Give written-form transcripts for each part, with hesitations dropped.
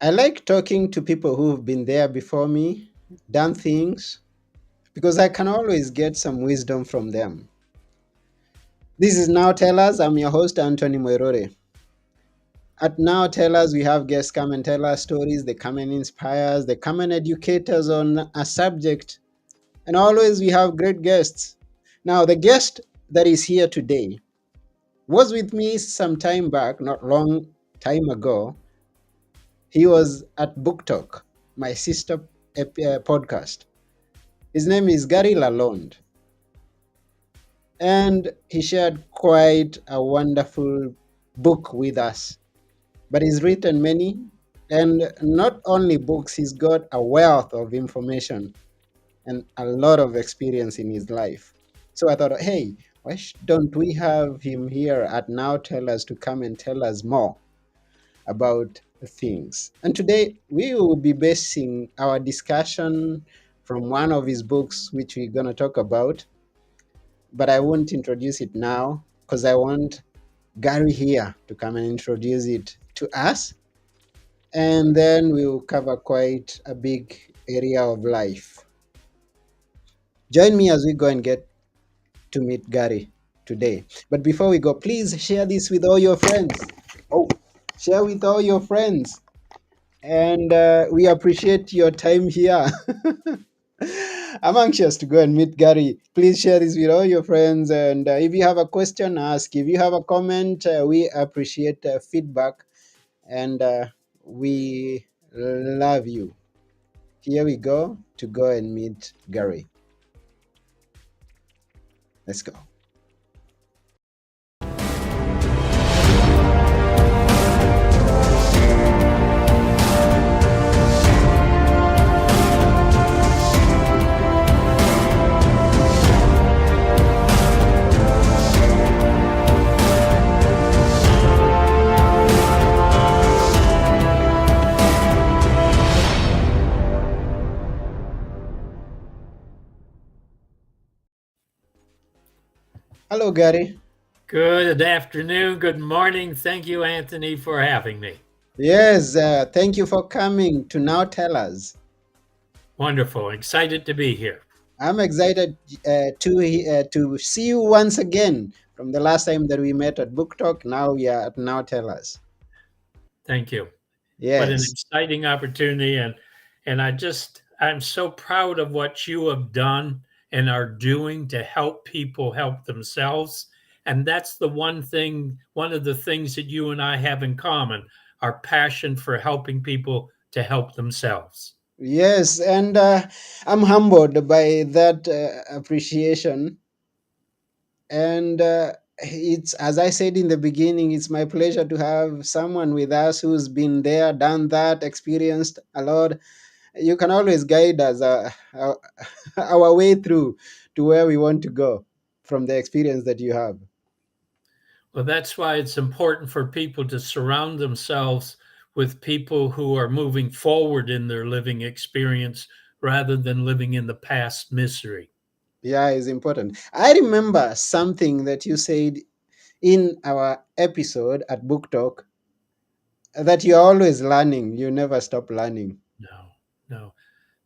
I like talking to people who've been there before me, done things, because I can always get some wisdom from them. This is Now Tell Us. I'm your host, Anthony Moirore. At Now Tell Us, we have guests come and tell us stories. They come and inspire us. They come and educate us on a subject. And always we have great guests. Now, the guest that is here today was with me some time back, not long time ago. He was at Book Talk, my sister podcast. His name is Gary Lalonde, and he shared quite a wonderful book with us. But he's written many, and not only books, he's got a wealth of information and a lot of experience in his life. So I thought, hey, why don't we have him here at Now Tell Us to come and tell us more about things? And today we will be basing our discussion from one of his books, which we're going to talk about. But I won't introduce it now because I want Gary here to come and introduce it to us. And then we'll cover quite a big area of life. Join me as we go and get to meet Gary today. But before we go, please share this with all your friends. Oh, share with all your friends. And we appreciate your time here. I'm anxious to go and meet Gary. Please share this with all your friends. And if you have a question, ask. If you have a comment, we appreciate feedback. And we love you. Here we go and meet Gary. Let's go. Hello, Gary. Good afternoon, good morning. Thank you, Anthony, for having me. Yes, thank you for coming to Now Tell Us. Wonderful. Excited to be here. I'm excited to see you once again from the last time that we met at Book Talk. Now we are at Now Tell Us. Thank you. What an Yes, exciting opportunity and I'm so proud of what you have done and are doing to help people help themselves. And that's one of the things that you and I have in common, our passion for helping people to help themselves. yes, and I'm humbled by that appreciation. And it's, as I said in the beginning, it's my pleasure to have someone with us who's been there, done that, experienced a lot. You can always guide us our way through to where we want to go from the experience that you have. Well, that's why it's important for people to surround themselves with people who are moving forward in their living experience rather than living in the past misery. Yeah, it's important. I remember something that you said in our episode at Book Talk, that you're always learning, you never stop learning. No, no,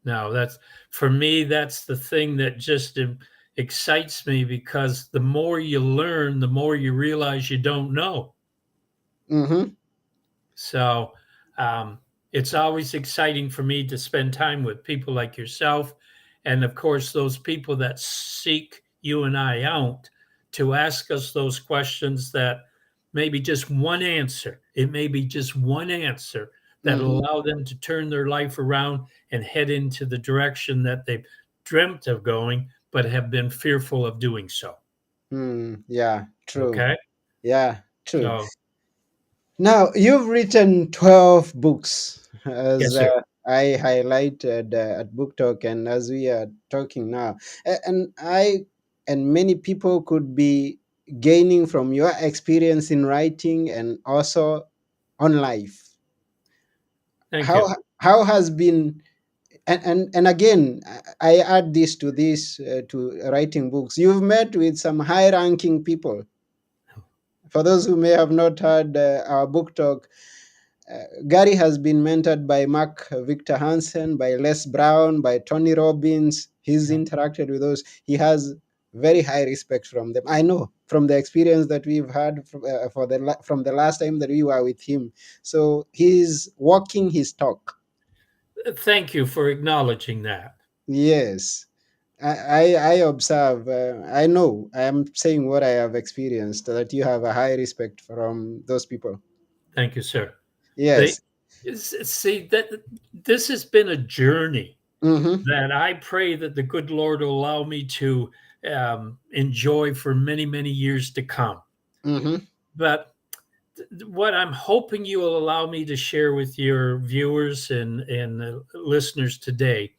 no. That's for me, that's the thing that just excites me because the more you learn, the more you realize you don't know. Mm-hmm. So it's always exciting for me to spend time with people like yourself. And of course, those people that seek you and I out to ask us those questions that maybe just one answer, it may be just one answer that Mm-hmm. allow them to turn their life around and head into the direction that they've dreamt of going, but have been fearful of doing so. Yeah, true. Okay. Yeah, true. So, Now, you've written 12 books, as yes, sir. I highlighted at Book Talk, and as we are talking now. And I and many people could be gaining from your experience in writing and also on life. Thank How you. how has been, and again, I add this to to writing books. You've met with some high-ranking people. For those who may have not heard our Book Talk, Gary has been mentored by Mark Victor Hansen, by Les Brown, by Tony Robbins. He's Yeah. interacted with those. He has very high respect from them. I know from the experience that we've had from the last time that we were with him. So he's walking his talk. Thank you for acknowledging that. Yes. I observe, I know, I am saying what I have experienced, that you have a high respect from those people. Thank you, sir. They Yes. see that this has been a journey Mm-hmm. that I pray that the good Lord will allow me to enjoy for many, many years to come. Mm-hmm. But what I'm hoping you will allow me to share with your viewers and listeners today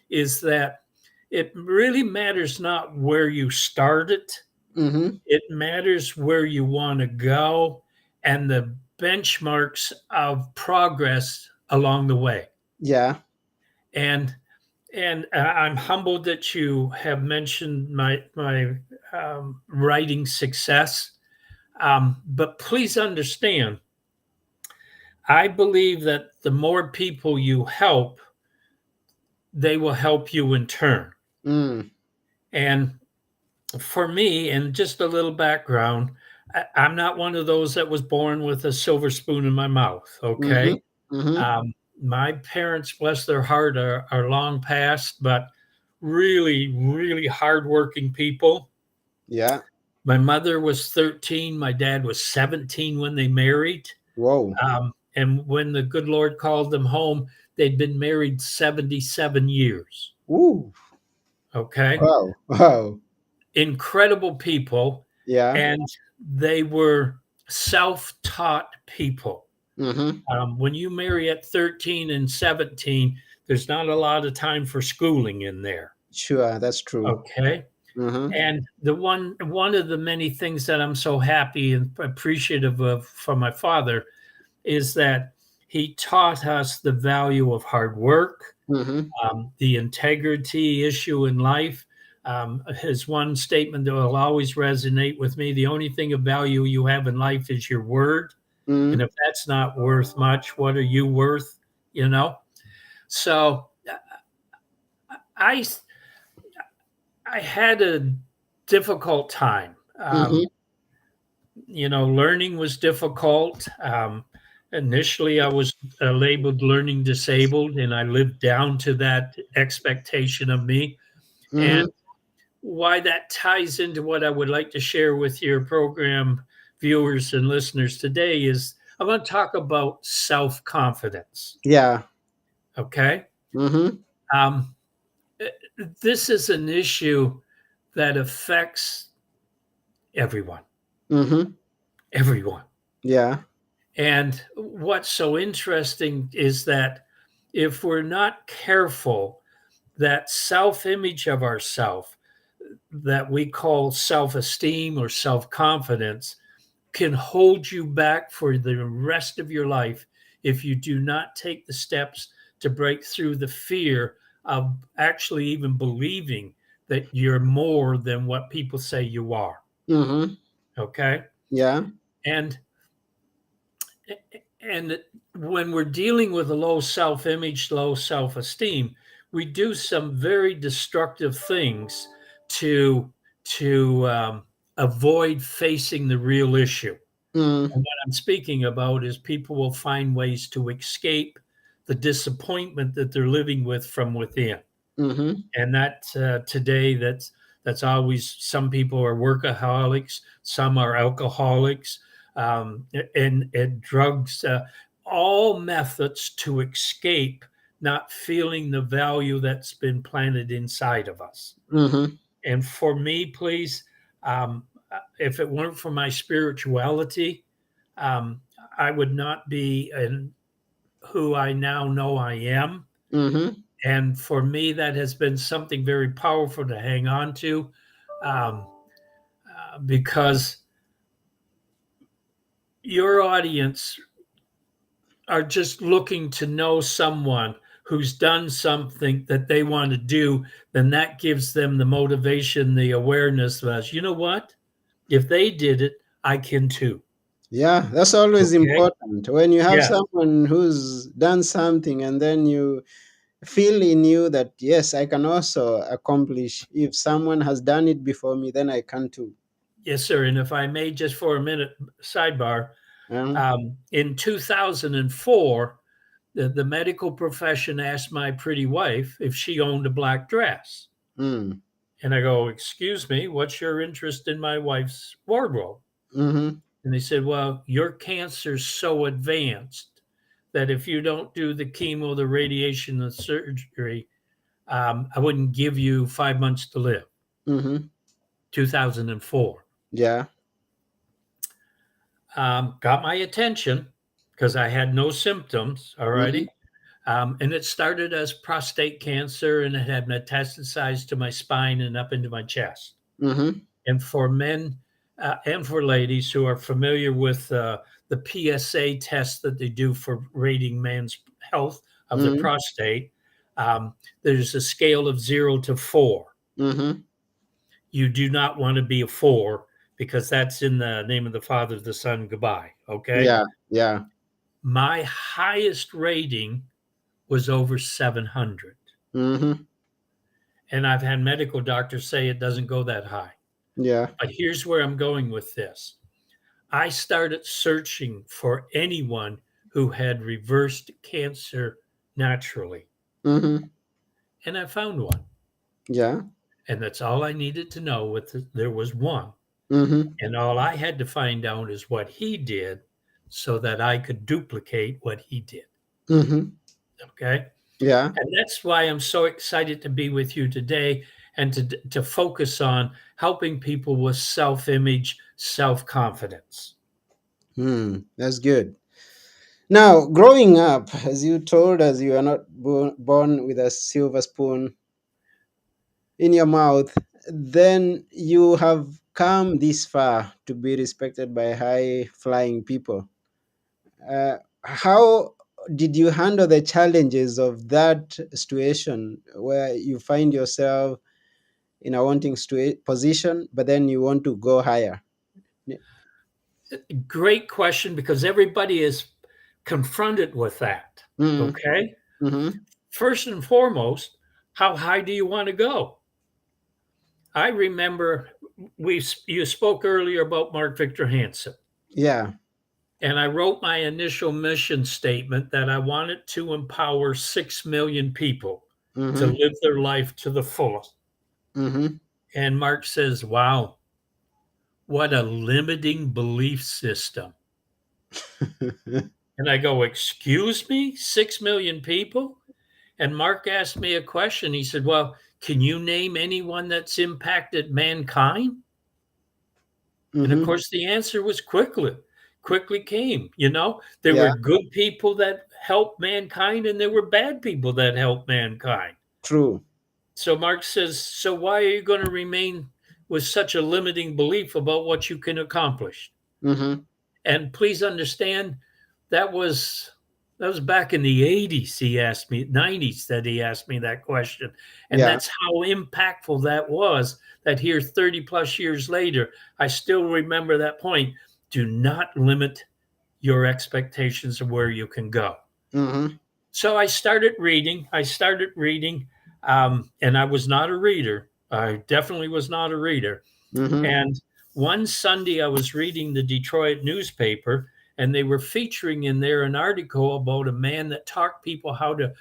is that it really matters not where you started, Mm-hmm. it matters where you want to go and the benchmarks of progress along the way. Yeah. And I'm humbled that you have mentioned my writing success. But please understand, I believe that the more people you help, they will help you in turn. Mm. And for me, and just a little background, I'm not one of those that was born with a silver spoon in my mouth. Mm-hmm. Okay. Mm-hmm. My parents, bless their heart, are long past, but really, really hardworking people. Yeah. My mother was 13. My dad was 17 when they married. Whoa. And when the good Lord called them home, they'd been married 77 years. Ooh. Okay. Wow. Wow. Incredible people. Yeah. And they were self taught people. Mm-hmm. When you marry at 13 and 17, there's not a lot of time for schooling in there. Sure, that's true. Okay. Mm-hmm. And the one of the many things that I'm so happy and appreciative of from my father is that he taught us the value of hard work, Mm-hmm. the integrity issue in life. His one statement that will always resonate with me: the only thing of value you have in life is your word. And Mm-hmm. if that's not worth much, what are you worth? You know? So I, I had a difficult time. Mm-hmm. Learning was difficult. Initially, I was labeled learning disabled, and I lived down to that expectation of me. And Mm-hmm. why that ties into what I would like to share with your program viewers and listeners today is I want to talk about self confidence. Yeah. Okay. Mm-hmm. Um, this is an issue that affects everyone, Mm-hmm. everyone. Yeah. And what's so interesting is that if we're not careful, that self image of ourself that we call self esteem or self confidence can hold you back for the rest of your life if you do not take the steps to break through the fear of actually even believing that you're more than what people say you are. Mm-hmm. Okay. Yeah. And and when we're dealing with a low self-image, low self-esteem, we do some very destructive things to to avoid facing the real issue. Mm. And what I'm speaking about is people will find ways to escape the disappointment that they're living with from within. Mm-hmm. And that today, that's always, some people are workaholics, some are alcoholics, and drugs, all methods to escape not feeling the value that's been planted inside of us. Mm-hmm. And for me, please, if it weren't for my spirituality, um, I would not be who I now know I am. Mm-hmm. And for me, that has been something very powerful to hang on to, um, because your audience are just looking to know someone who's done something that they want to do. Then that gives them the motivation, the awareness that, you know what? If they did it, I can too. Yeah, that's always Okay. important. When you have Yeah. someone who's done something and then you feel in you that, yes, I can also accomplish. If someone has done it before me, then I can too. Yes, sir. And if I may, just for a minute, sidebar, Um, in 2004, the medical profession asked my pretty wife if she owned a black dress. mm, And I go, "Excuse me, what's your interest in my wife's wardrobe?" mm-hmm, And they said, "Well, your cancer's so advanced that if you don't do the chemo, the radiation, the surgery, I wouldn't give you 5 months to live." mm-hmm. 2004. Yeah. Got my attention because I had no symptoms. All Mm-hmm, righty. And it started as prostate cancer and it had metastasized to my spine and up into my chest. mm-hmm, And for men and for ladies who are familiar with the PSA test that they do for rating man's health of the mm-hmm, prostate, um, there's a scale of 0 to 4. mm-hmm. You do not want to be a 4 because that's in the name of the Father, the Son, goodbye. Okay. Yeah, yeah. My highest rating was over 700. Mm-hmm, And I've had medical doctors say it doesn't go that high. yeah. But here's where I'm going with this. I started searching for anyone who had reversed cancer naturally, Mm-hmm, and I found one. yeah. And that's all I needed to know. There was one, Mm-hmm, and all I had to find out is what he did, so that I could duplicate what he did. mm-hmm. Okay, Yeah. and that's why I'm so excited to be with you today and to focus on helping people with self-image, self-confidence. That's good. Now, growing up, as you told us, you are not born with a silver spoon in your mouth, then you have come this far to be respected by high flying people. How did you handle the challenges of that situation where you find yourself in a wanting position, but then you want to go higher? Great question because everybody is confronted with that. Mm-hmm, Okay. mm-hmm, First and foremost, how high do you want to go? I remember you spoke earlier about Mark Victor Hansen, yeah. and I wrote my initial mission statement that I wanted to empower 6 million people to Mm-hmm, live their life to the fullest. mm-hmm. And Mark says, "Wow, what a limiting belief system." And I go, "Excuse me, 6 million people?" And Mark asked me a question. He said, "Well, can you name anyone that's impacted mankind?" And of Mm-hmm. course, the answer was quickly came. There Yeah, were good people that helped mankind, and there were bad people that helped mankind. true. So Mark says, "So why are you going to remain with such a limiting belief about what you can accomplish?" Mm-hmm. And please understand, that was that was back in the 80s. He asked me, 90s, that he asked me that question. And Yeah. that's how impactful that was. That here 30 plus years later, I still remember that point. Do not limit your expectations of where you can go. Mm-hmm. So I started reading. And I was not a reader. I definitely was not a reader. Mm-hmm. And one Sunday, I was reading the Detroit newspaper, and they were featuring in there an article about a man that taught people how to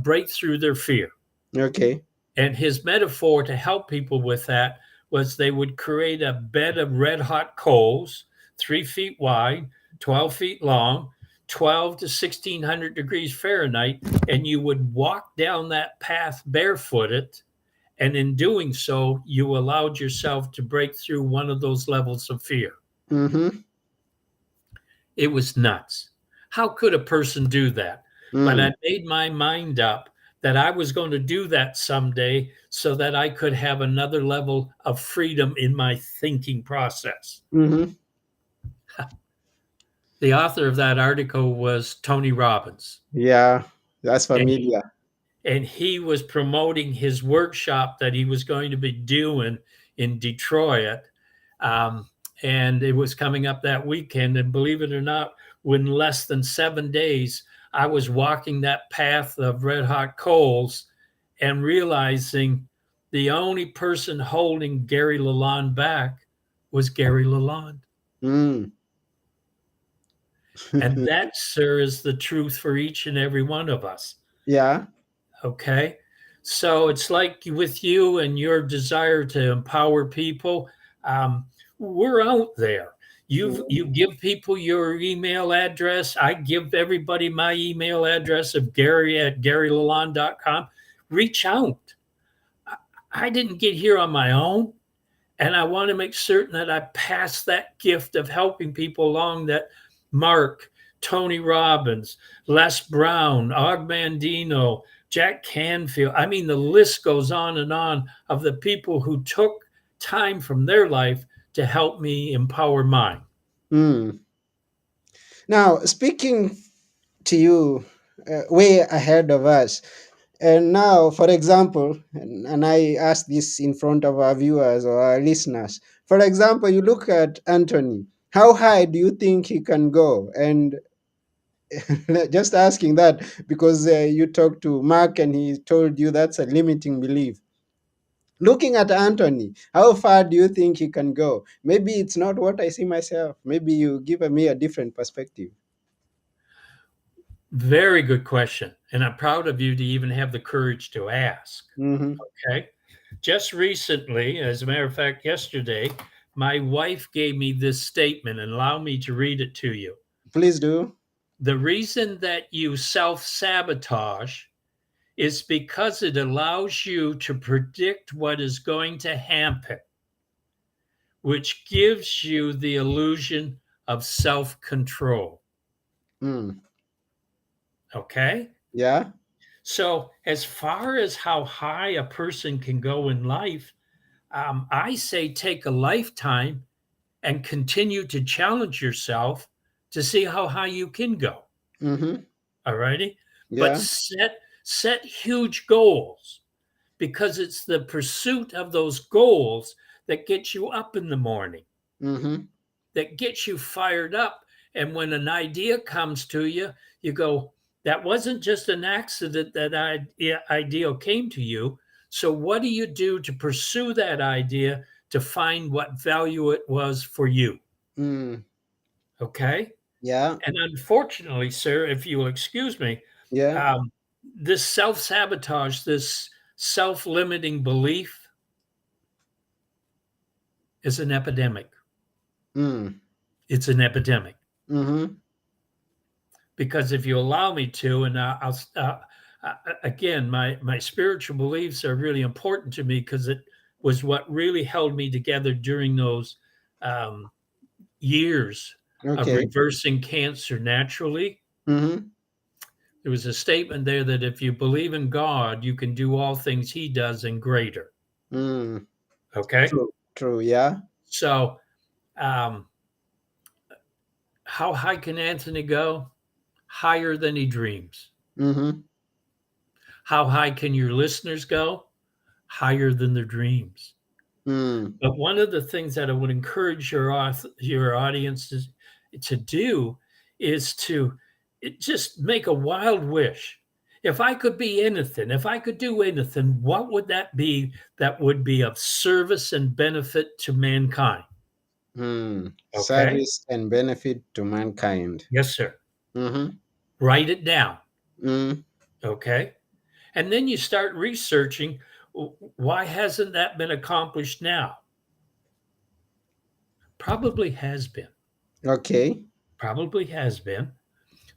break through their fear. Okay. And his metaphor to help people with that was they would create a bed of red hot coals, 3 feet wide, 12 feet long, 12 to 1600 degrees Fahrenheit, and you would walk down that path barefooted, and in doing so, you allowed yourself to break through one of those levels of fear. Mm-hmm. It was nuts. How could a person do that? But Mm. I made my mind up that I was going to do that someday so that I could have another level of freedom in my thinking process. Mm-hmm. The author of that article was Tony Robbins. Yeah, that's And he, familiar. and he was promoting his workshop that he was going to be doing in Detroit. Um, and it was coming up that weekend. And believe it or not, within less than 7 days, I was walking that path of red hot coals and realizing the only person holding Gary Lalonde back was Gary Lalonde. Mm. And that, sir, is the truth for each and every one of us. Yeah. Okay. So it's like with you and your desire to empower people. Um, we're out there. Mm. You give people your email address. I give everybody my email address of Gary at GaryLalonde.com. Reach out. I, I didn't get here on my own. And I want to make certain that I pass that gift of helping people along that Mark, Tony Robbins, Les Brown, Og Mandino, Jack Canfield. I mean, the list goes on of the people who took time from their life to help me empower mine. Mm. Now, speaking to you way ahead of us, and now, for example, and I ask this in front of our viewers or our listeners. For example, you look at Anthony. How high do you think he can go? And just asking that because you talked to Mark and he told you that's a limiting belief. Looking at Anthony, how far do you think he can go? Maybe it's not what I see myself. Maybe you give me a different perspective. Very good question. And I'm proud of you to even have the courage to ask. Hmm. Okay. Just recently, as a matter of fact, yesterday, my wife gave me this statement and allow me to read it to you. Please do. The reason that you self sabotage is because it allows you to predict what is going to happen, which gives you the illusion of self control. Mm. Okay. Yeah. So, as far as how high a person can go in life, I say take a lifetime and continue to challenge yourself to see how high you can go. Hmm. All righty. But Yeah. set huge goals because it's the pursuit of those goals that gets you up in the morning, Hmm. that gets you fired up. And when an idea comes to you, you go, that wasn't just an accident that idea came to you. So, what do you do to pursue that idea to find what value it was for you? Mm. Okay. Yeah. And unfortunately, sir, if you'll excuse me, Yeah. um, this self sabotage, this self limiting belief is an epidemic. Mm. It's an epidemic Hmm. because if you allow me to, and again, my spiritual beliefs are really important to me because it was what really held me together during those um, years of Okay. reversing cancer naturally. Hmm. There was a statement there that if you believe in God, you can do all things He does and greater. Mm. Okay, True. True. Yeah. so um, how high can Anthony go? Higher than he dreams. Hmm. How high can your listeners go? Higher than their dreams. Mm. But one of the things that I would encourage your audiences to do is to just make a wild wish. If I could be anything, if I could do anything, what would that be that would be of service and benefit to mankind? Mm. Okay. Service and benefit to mankind. Yes, sir. Hmm. Write it down. Mm. Okay. And then you start researching why hasn't that been accomplished now? Probably has been. Okay. Probably has been.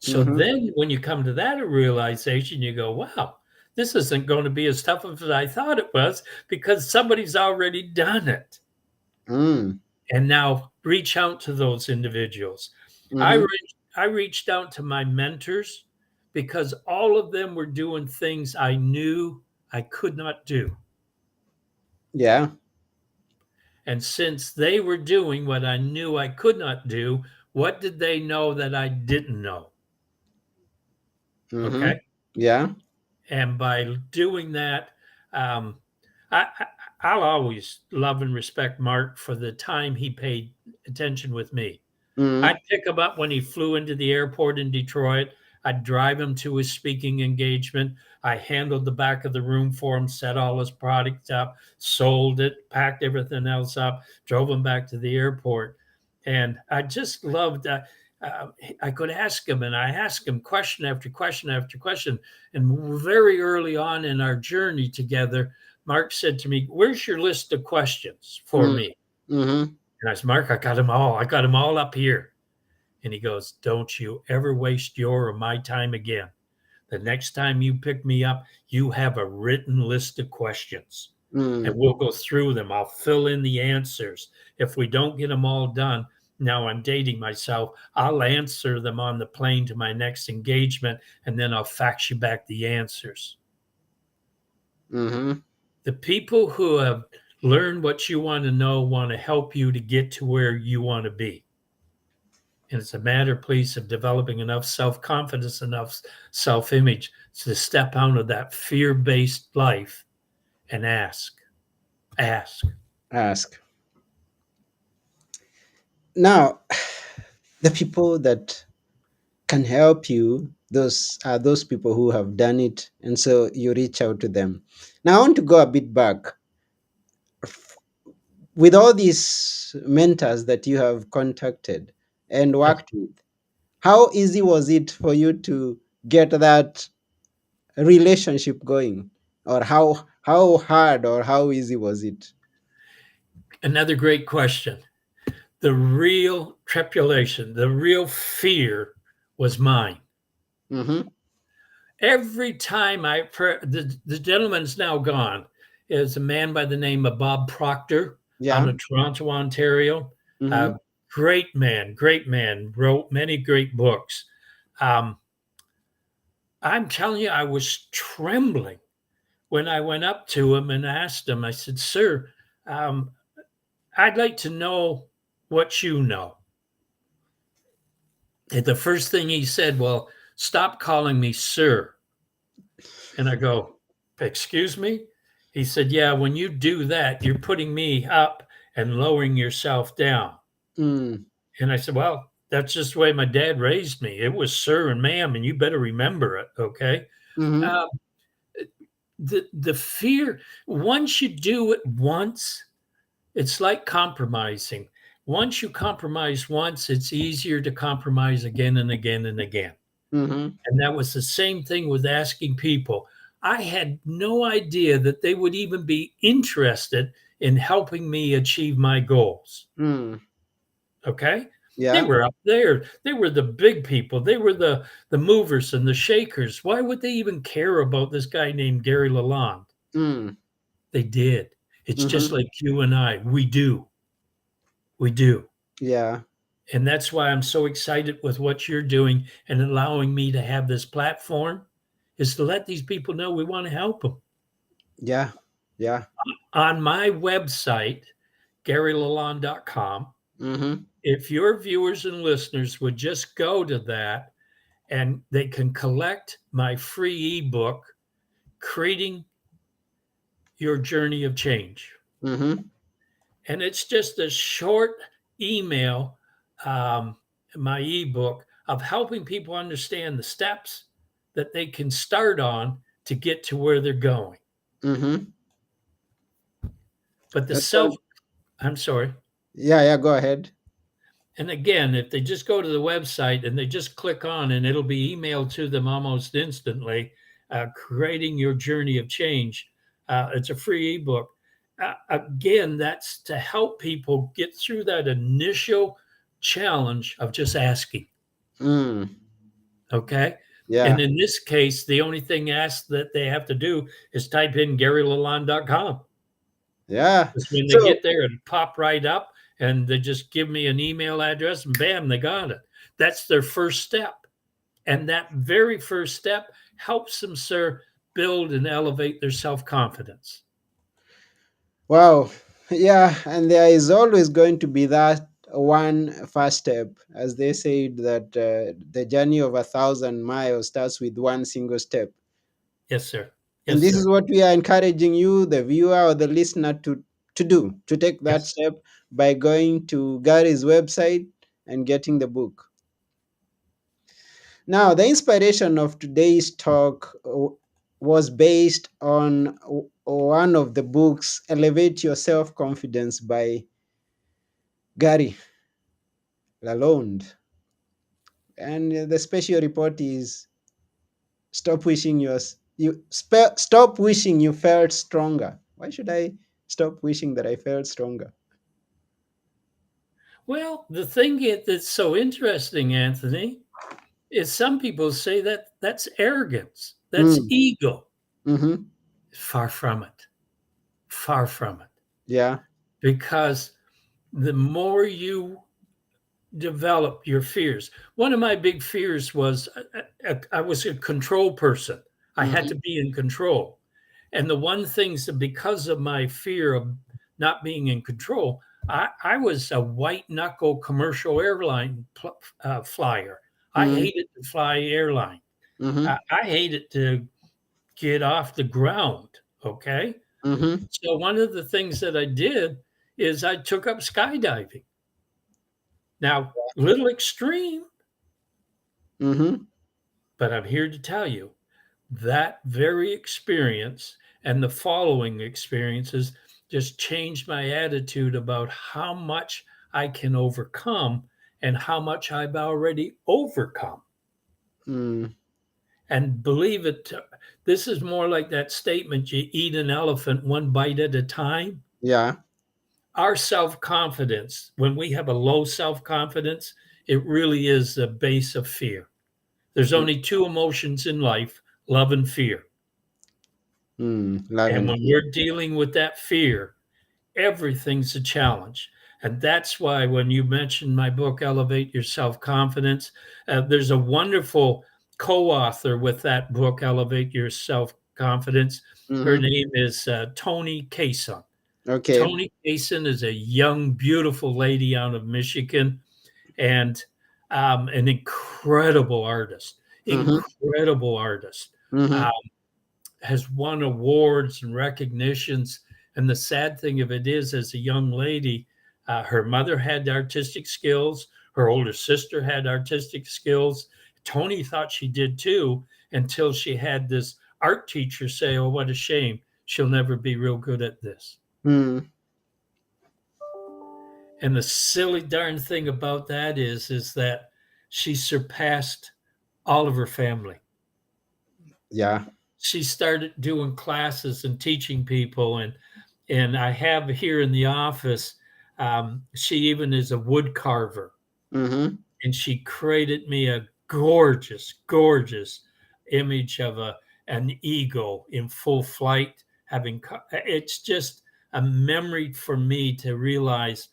So Hmm. then when you come to that realization, you go, wow, this isn't going to be as tough as I thought it was because somebody's already done it. Mm. And now reach out to those individuals. I, Hmm. re- I reached out to my mentors because all of them were doing things I knew I could not do. Yeah. And since they were doing what I knew I could not do, what did they know that I didn't know? Hmm. Okay. Yeah. And by doing that, um, I, I'll always love and respect Mark for the time he paid attention with me. Mm, I'd pick him up when he flew into the airport in Detroit. I'd drive him to his speaking engagement. I handled the back of the room for him, set all his product up, sold it, packed everything else up, drove him back to the airport. And I just loved uh, I could ask him, and I asked him question after question after question. And very early on in our journey together, Mark said to me, "Where's your list of questions for mm, me?" mm-hmm, And I said, "Mark, I got them all. I got them all up here." And he goes, "Don't you ever waste your or my time again. The next time you pick me up, you have a written list of questions and mm, we'll go through them. I'll fill in the answers. If we don't get them all done, now I'm dating myself. I'll answer them on the plane to my next engagement and then I'll fax you back the answers." mm-hmm. The people who have learned what you want to know want to help you to get to where you want to be. And it's a matter, please, of developing enough self confidence, enough self image to step out of that fear based life and ask, ask. Ask. Now, the people that can help you, those are those people who have done it. And so you reach out to them. Now, I want to go a bit back. With all these mentors that you have contacted and Yes. worked with, how easy was it for you to get that relationship going? Or how hard or how easy was it? Another great question. The real trepidation, the real fear was mine. Mm-hmm. Every time the gentleman's now gone, is a man by the name of Bob Proctor out Yeah. of Toronto, Ontario. Mm-hmm. Uh, great man, wrote many great books. Um, I'm telling you, I was trembling when I went up to him and asked him, I said, "Sir, um, I'd like to know what you know." And the first thing he said, "Well, stop calling me sir." And I go, "Excuse me?" He said, "Yeah, when you do that, you're putting me up and lowering yourself down." Mm. And I said, "Well, that's just the way my dad raised me. It was sir and ma'am, and you better remember it, okay?" Mm-hmm. Uh, the fear, once you do it once, it's like compromising. Once you compromise once, it's easier to compromise again and again and again. Mm-hmm. And that was the same thing with asking people. I had no idea that they would even be interested in helping me achieve my goals. Mm. Okay. They Yeah. were up there. They were the big people. They were the movers and the shakers. Why would they even care about this guy named Gary Lalonde? Mm. They did. It's just Mm-hmm. like you and I. We do. We do. Yeah. And that's why I'm so excited with what you're doing and allowing me to have this platform is to let these people know we want to help them. Yeah. Yeah. On my website, GaryLalonde.com, Mm-hmm. if your viewers and listeners would just go to that and they can collect my free ebook, Creating Your Journey of Change. Mm-hmm. And it's just a short email, um, my ebook of helping people understand the steps that they can start on to get to where they're going. Mm-hmm. But the That's so. I'm sorry. Yeah. Yeah. Go ahead. And again, if they just go to the website and they just click on, and it'll be emailed to them almost instantly, creating your journey of change. It's a free ebook. Again, that's to help people get through that initial challenge of just asking. Mm. Okay. And Yeah. in this case, the only thing asked that they have to do is type in GaryLalonde.com. Yeah. Because when they So get there, it'll pop right up and they just give me an email address and bam, they got it. That's their first step. And that very first step helps them, sir, build and elevate their self confidence. wow. Yeah, and there is always going to be that one first step, as they said that the journey of 1,000 miles starts with one single step. Yes, sir. And Yes, this is sir. what we are encouraging you, the viewer or the listener, to do, to take that Yes. step by going to Gary's website and getting the book. Now, the inspiration of today's talk was based on one of the books, Elevate Your Self Confidence by Gary Lalonde. And the special report is stop wishing stop wishing you felt stronger. Why should I stop wishing that I felt stronger? Well, the thing that's so interesting, Anthony, is some people say that that's arrogance, that's Mm, ego. mm-hmm. Far from it. Far from it. Yeah. Because the more you develop your fears, one of my big fears was I was a control person. I had to Mm-hmm. be in control. And the one things that because of my fear of not being in control, I was a white knuckle commercial airline flyer. I Mm-hmm. hated to fly airline. Mm-hmm. I hated to get off the ground. Okay. Mm-hmm. So one of the things that I did is I took up skydiving. Now, little extreme, Mm-hmm. but I'm here to tell you that very experience and the following experiences just changed my attitude about how much I can overcome and how much I've already overcome. Mm. And believe it, this is more like that statement you eat an elephant one bite at a time. Yeah. Our self confidence, when we have a low self confidence, it really is the base of fear. There's only two emotions in life, love and fear. Love And and when fear. we're dealing with that fear, everything's a challenge. And that's why when you mentioned my book, Elevate Your Self Confidence, there's a wonderful co author with that book, Elevate Your Self Confidence. Her Mm-hmm. name is Tony Kason. Okay. Tony Kason is a young, beautiful lady out of Michigan and an incredible artist. Mm-hmm. Incredible artist. Mm-hmm. Uh, has won awards and recognitions. And the sad thing of it is, as a young lady, her mother had artistic skills, her older sister had artistic skills. Tony thought she did too until she had this art teacher say, "Oh, what a shame. She'll never be real good at this." Mm. And the silly darn thing about that is that she surpassed all of her family. Yeah. She started doing classes and teaching people, and I have here in the office. She even is a wood carver, Mm-hmm. and she created me a gorgeous, gorgeous image of an eagle in full flight. It's just a memory for me to realize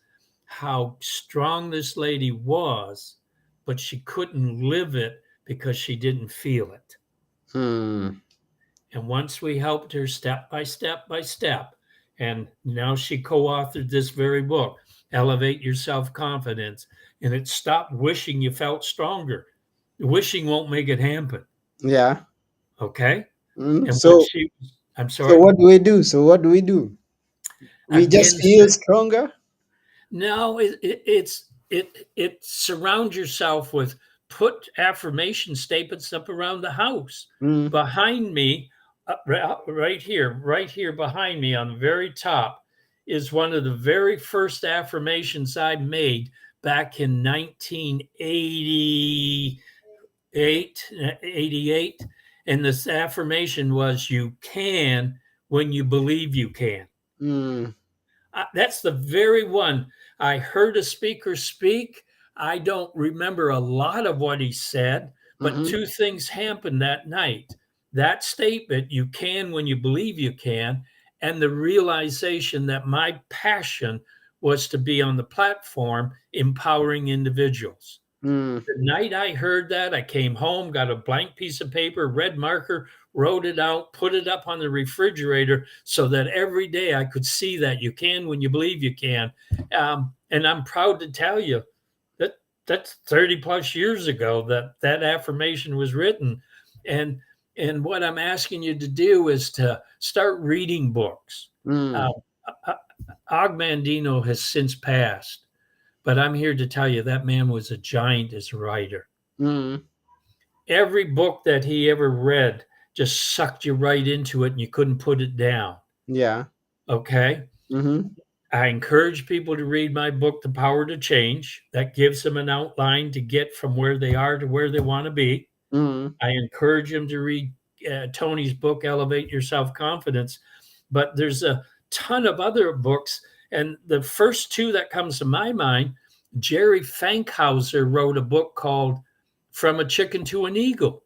how strong this lady was, but she couldn't live it because she didn't feel it. Mm. And once we helped her step by step by step, and now she co authored this very book, Elevate Your Self Confidence, and it stopped wishing you felt stronger. Wishing won't make it happen. Yeah. Okay. Mm. And what So she, I'm so sorry, what do we do? So what do we do? We just again, feel stronger? no, it surround yourself with put affirmation statements up around the house. Mm. Behind me, right here behind me on the very top is one of the very first affirmations I made back in 1988, 88. And this affirmation was you can when you believe you can. Mm. That's the very one. I heard a speaker speak. I don't remember a lot of what he said, but Mm-hmm. two things happened that night. That statement, you can when you believe you can, and the realization that my passion was to be on the platform empowering individuals. Mm. The night I heard that, I came home, got a blank piece of paper, red marker, wrote it out, put it up on the refrigerator so that every day I could see that you can when you believe you can. And I'm proud to tell you that's 30 plus years ago that that affirmation was written. And And what I'm asking you to do is to start reading books. Uh, Mm. Ogmandino has since passed, but I'm here to tell you that man was a giant as a writer. Mm. Every book that he ever read just sucked you right into it and you couldn't put it down. Yeah. Okay. Mm-hmm. I encourage people to read my book, The Power to Change. That gives them an outline to get from where they are to where they want to be. Mm. I encourage them to read Tony's book, Elevate Your Self Confidence. But there's a ton of other books. And the first two that comes to my mind, Jerry Fankhauser wrote a book called From a Chicken to an Eagle.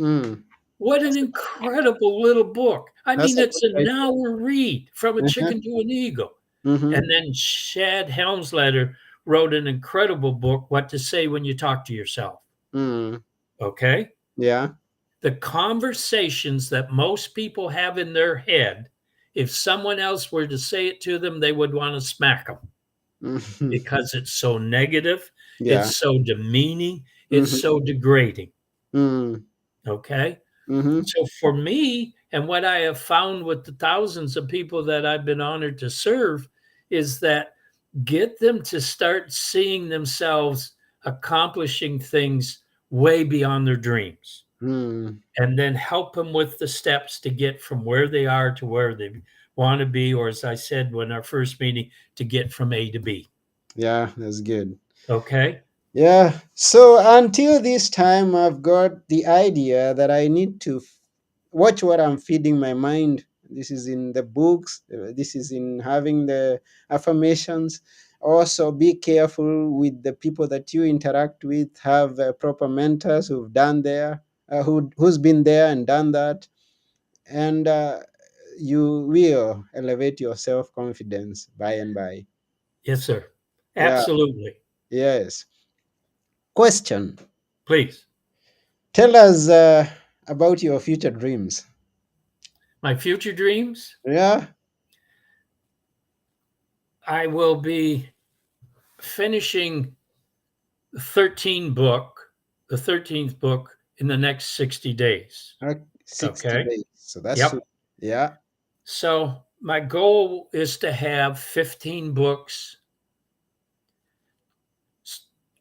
Mm. What an That's incredible little book. I that's mean, a it's good an idea. hour read, From a Uh-huh. Chicken to an Eagle. Mm-hmm. And then Shad Helmsletter wrote an incredible book, What to Say When You Talk to Yourself. Mm. Okay. Yeah. The conversations that most people have in their head, if someone else were to say it to them, they would want to smack them Mm-hmm. because it's so negative, Yeah. it's so demeaning, it's Mm-hmm. so degrading. Mm. Okay. Mm-hmm. So for me, and what I have found with the thousands of people that I've been honored to serve, is that get them to start seeing themselves accomplishing things way beyond their dreams, Mm. and then help them with the steps to get from where they are to where they want to be, or as I said when our first meeting, to get from A to B. Yeah, that's good. Okay. Yeah. So until this time, I've got the idea that I need to watch what I'm feeding my mind. This is in the books, this is in having the affirmations. Also, be careful with the people that you interact with. Have proper mentors who've done there, who's been there and done that. And you will elevate your self confidence by and by. Yes, sir. Yeah. Absolutely. Yes. Question. Please. Tell us about your future dreams. My future dreams, Yeah. I will be finishing the 13th book in the next 60 days. 60 Okay. days. So that's soon. Yep. Yeah. So my goal is to have 15 books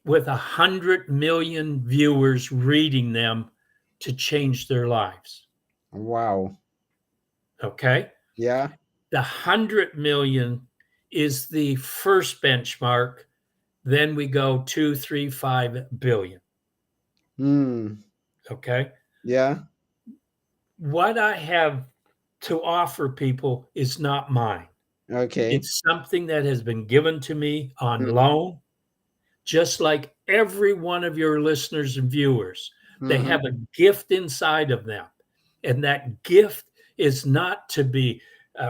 with 100 million viewers reading them to change their lives. Wow. Okay. Yeah. The 100 million is the first benchmark. Then we go 2, 3, 5 billion. Hmm. Okay. Yeah. What I have to offer people is not mine. Okay. It's something that has been given to me on Mm. loan, just like every one of your listeners and viewers. They Mm-hmm. have a gift inside of them. And that gift is not to be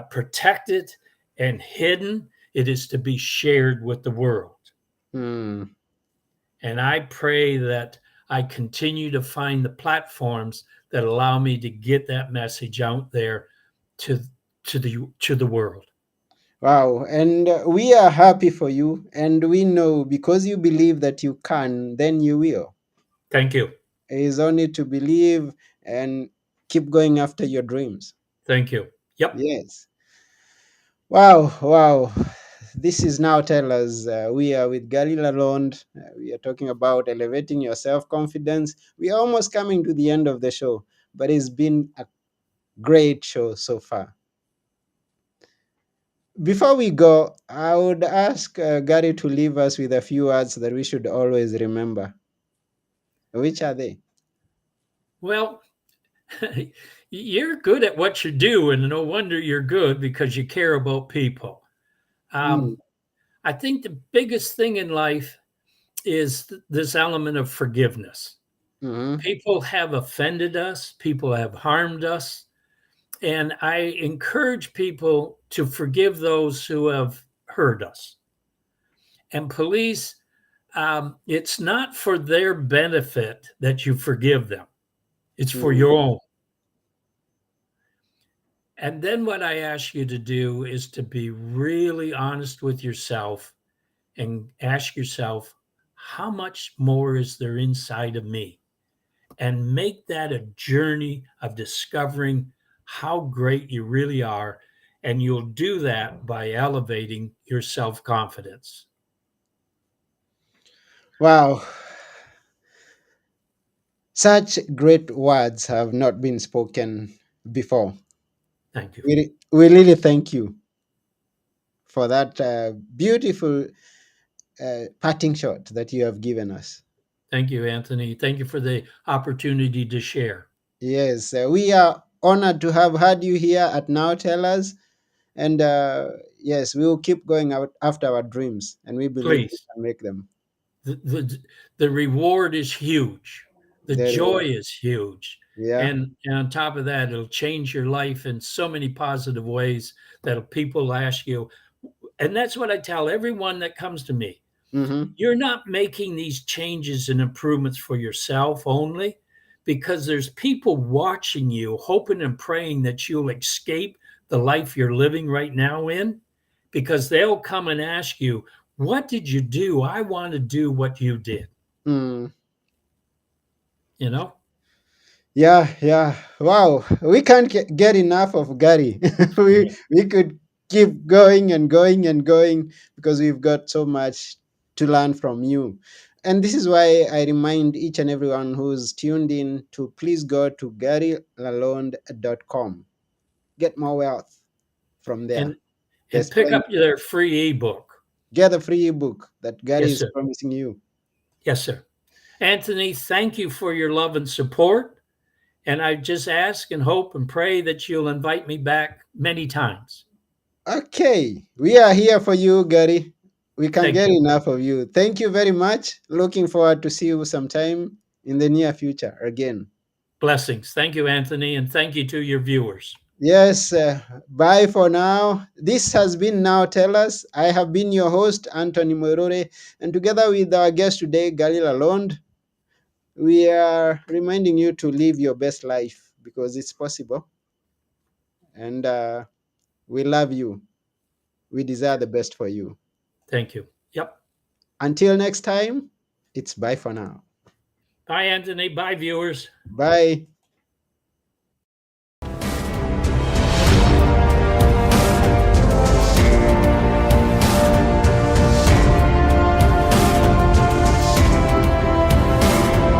protected and hidden, it is to be shared with the world. Hmm. And I pray that I continue to find the platforms that allow me to get that message out there to to the world. Wow. And we are happy for you. And we know because you believe that you can, then you will. Thank you. It is only to believe and keep going after your dreams. Thank you. Yep. Yes. Wow. Wow. This is now Tell Us. We are with Gary Lalonde. We are talking about elevating your self confidence. We are almost coming to the end of the show, but it's been a great show so far. Before we go, I would ask Gary to leave us with a few words that we should always remember. Which are they? Well, you're good at what you do, and no wonder you're good because you care about people. Mm. I think the biggest thing in life is this element of forgiveness. Mm-hmm. People have offended us, people have harmed us, and I encourage people to forgive those who have hurt us. And police, it's not for their benefit that you forgive them, it's for Mm. your own. And then what I ask you to do is to be really honest with yourself and ask yourself, how much more is there inside of me? and make that a journey of discovering how great you really are. And you'll do that by elevating your self confidence. Wow, such great words have not been spoken before. Thank you. We really thank you for that beautiful parting shot that you have given us. Thank you, Anthony. Thank you for the opportunity to share. Yes, we are honored to have had you here at Now Tell Us. And yes, we will keep going out after our dreams, and we believe we Please. can make them. The reward is huge. The There you joy are. is huge. Yeah. And on top of that, it'll change your life in so many positive ways that people ask you. And that's what I tell everyone that comes to me. Mm-hmm. You're not making these changes and improvements for yourself only, because there's people watching you, hoping and praying that you'll escape the life you're living right now in, because they'll come and ask you, what did you do? I want to do what you did, Mm. you know? Yeah, yeah. Wow, we can't get enough of Gary. We could keep going and going and going because we've got so much to learn from you. And this is why I remind each and everyone who's tuned in to please go to GaryLalonde.com. Get more wealth from there. and There's and pick plenty. up their free ebook. Get a free ebook that Gary Yes, is sir. promising you. Yes, sir. Anthony, thank you for your love and support. And I just ask and hope and pray that you'll invite me back many times. Okay, we are here for you, Gary. We can't Thank get you. enough of you. Thank you very much. Looking forward to see you sometime in the near future again. Blessings. Thank you, Anthony, and thank you to your viewers. Yes, bye for now. This has been Now Tell Us. I have been your host, Anthony Morore, and together with our guest today, Gary Lalonde, we are reminding you to live your best life because it's possible. And we love you. We desire the best for you. Thank you. Yep. Until next time, it's bye for now. Bye, Anthony. Bye, viewers. Bye.